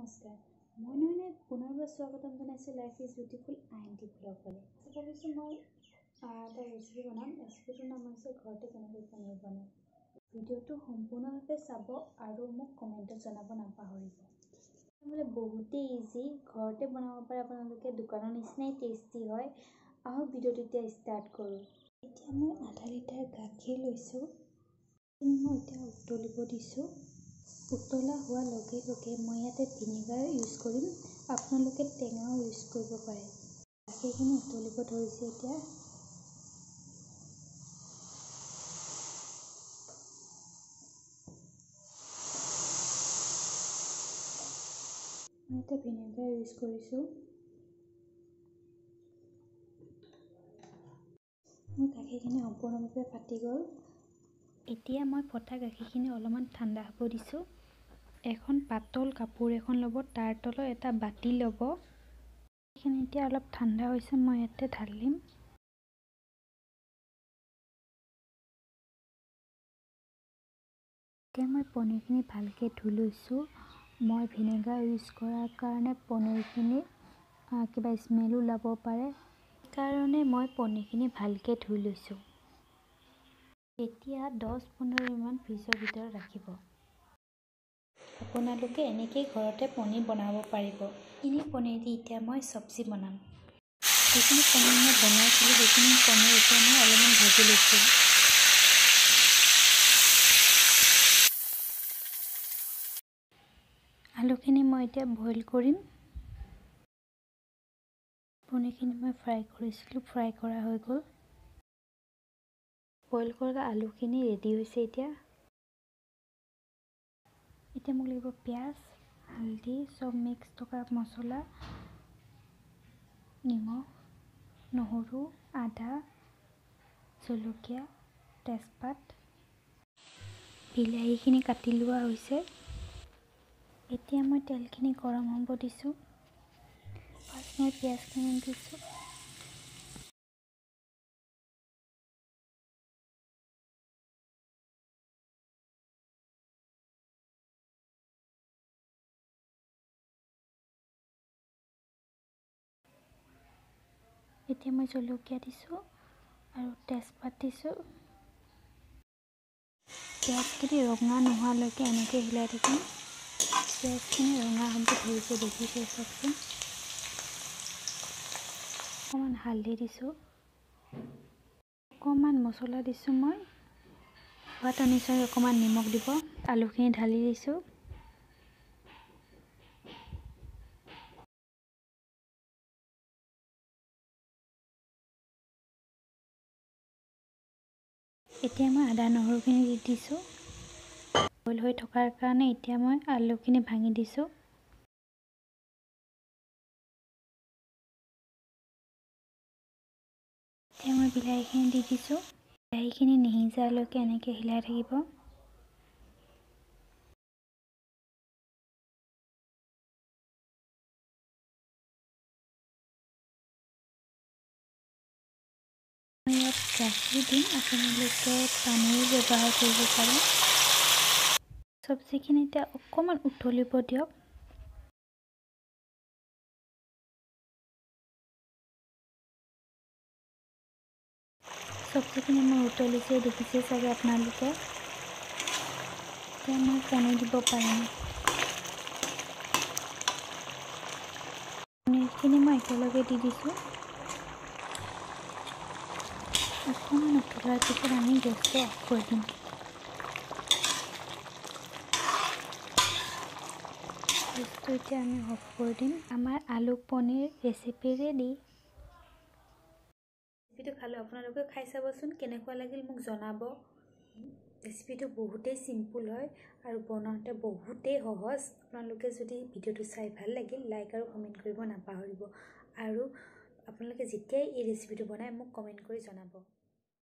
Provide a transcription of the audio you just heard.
নমস্কাৰ মই নয়নে পুনৰবাৰ স্বাগতম জনাইছোঁ লাইফ ইজ বিউটিফুল আইএনটি ব্লগলৈ। ভাবিছোঁ মই এটা ৰেচিপি বনাম। ৰেচিপিটোৰ নাম হৈছে ঘৰতে কেনেকৈ পনীৰ বনায়। ভিডিঅ'টো সম্পূৰ্ণভাৱে চাব আৰু মোক কমেণ্টত জনাব নাপাহৰিব। বহুতেই ইজি, ঘৰতে বনাব পাৰে আপোনালোকে, দোকানৰ নিচিনাই টেষ্টি হয়। আহক ভিডিঅ'টো এতিয়া ষ্টাৰ্ট কৰোঁ। এতিয়া মই আধা লিটাৰ গাখীৰ লৈছোঁ। মই এতিয়া উতলিব দিছোঁ। উতলা হোৱাৰ লগে লগে মই ইয়াতে ভিনেগাৰ ইউজ কৰিম। আপোনালোকে টেঙাও ইউজ কৰিব পাৰে। গাখীৰখিনি উতলিব ধৰিছে এতিয়া। মই ইয়াতে ভিনেগাৰ ইউজ কৰিছোঁ। মোৰ গাখীৰখিনি সম্পূৰ্ণভাৱে ফাটি গ'ল। এতিয়া মই ফটা গাখীৰখিনি অলপমান ঠাণ্ডা হ'ব দিছোঁ। এখন পাতল কাপোৰ এখন ল'ব, তাৰ তলত এটা বাতি ল'ব। এইখিনি এতিয়া অলপ ঠাণ্ডা হৈছে, মই ইয়াতে ঢালিম। এতিয়া মই পনীৰখিনি ভালকৈ ধুই লৈছোঁ। মই ভিনেগাৰ ইউজ কৰাৰ কাৰণে পনীৰখিনি কিবা স্মেল ওলাব পাৰে, সেইকাৰণে মই পনীৰখিনি ভালকৈ ধুই লৈছোঁ। এতিয়া 10-15 মিনিটমান ফ্ৰিজৰ ভিতৰত ৰাখিব। আপোনালোকে এনেকেই ঘৰতে পনীৰ বনাব পাৰিব। এইখিনি পনীৰ দি এতিয়া মই চব্জি বনাম। যিখিনি পনীৰ মই বনাইছিলোঁ সেইখিনি পনীৰ এতিয়া মই অলপমান ভাজি লৈছোঁ। আলুখিনি মই এতিয়া বইল কৰিম। পনীৰখিনি মই ফ্ৰাই কৰিছিলোঁ, ফ্ৰাই কৰা হৈ গ'ল। বইল কৰা আলুখিনি ৰেডি হৈছে এতিয়া। এতিয়া মোক লাগিব পিঁয়াজ, হালধি, চব মিক্স থকা মছলা, নিমখ, নহৰু, আদা, জলকীয়া, তেজপাত, বিলাহীখিনি কাটি লোৱা হৈছে। এতিয়া মই তেলখিনি গৰম হ'ব দিছোঁ। ফাৰ্ষ্ট মই পিঁয়াজখিনি দিছোঁ। এতিয়া মই জলকীয়া দিছোঁ আৰু তেজপাত দিছোঁ। পিঁয়াজখিনি ৰঙা নোহোৱালৈকে এনেকৈ হিলাই থাকিম। পিঁয়াজখিনি ৰঙা হ'ব ধৰিছে, দেখিছে চাওকচোন। অকণমান হালধি দিছোঁ, অকণমান মছলা দিছোঁ মই। সোৱাদ অনুযায়ী অকণমান নিমখ দিব। আলুখিনি ঢালি দিছোঁ। এতিয়া মই আদা নহৰুখিনি দি দিছোঁ। বইল হৈ থকাৰ কাৰণে এতিয়া মই আলুখিনি ভাঙি দিছোঁ। এতিয়া মই বিলাহীখিনি দি দিছোঁ। বিলাহীখিনি নিসিজালৈকে এনেকৈ হিলাই থাকিব। মই ইয়াত গাখীৰ দিম, আপোনালোকে পানীও ব্যৱহাৰ কৰিব পাৰে। চব্জিখিনি এতিয়া অকণমান উতলিব দিয়ক। চব্জিখিনি মই উতলিছে, দেখিছে চাগে আপোনালোকে। এতিয়া মই পনীৰ দিব পাৰিম। পনীৰখিনি মই একেলগে দি দিছোঁ। অকণমান উতলাৰ পিছত আমি গেছটো অফ কৰি দিম। গেছটো এতিয়া আমি অফ কৰি দিম। আমাৰ আলু পনীৰ ৰেচিপি ৰেডি। ৰেচিপিটো খালোঁ, আপোনালোকে খাই চাবচোন, কেনেকুৱা লাগিল মোক জনাব। ৰেচিপিটো বহুতেই চিম্পুল হয় আৰু বনাওঁতে বহুতেই সহজ। আপোনালোকে যদি ভিডিঅ'টো চাই ভাল লাগিল, লাইক আৰু কমেণ্ট কৰিব নাপাহৰিব। আৰু আপোনালোকে যেতিয়াই এই ৰেচিপিটো বনায় মোক কমেণ্ট কৰি জনাব।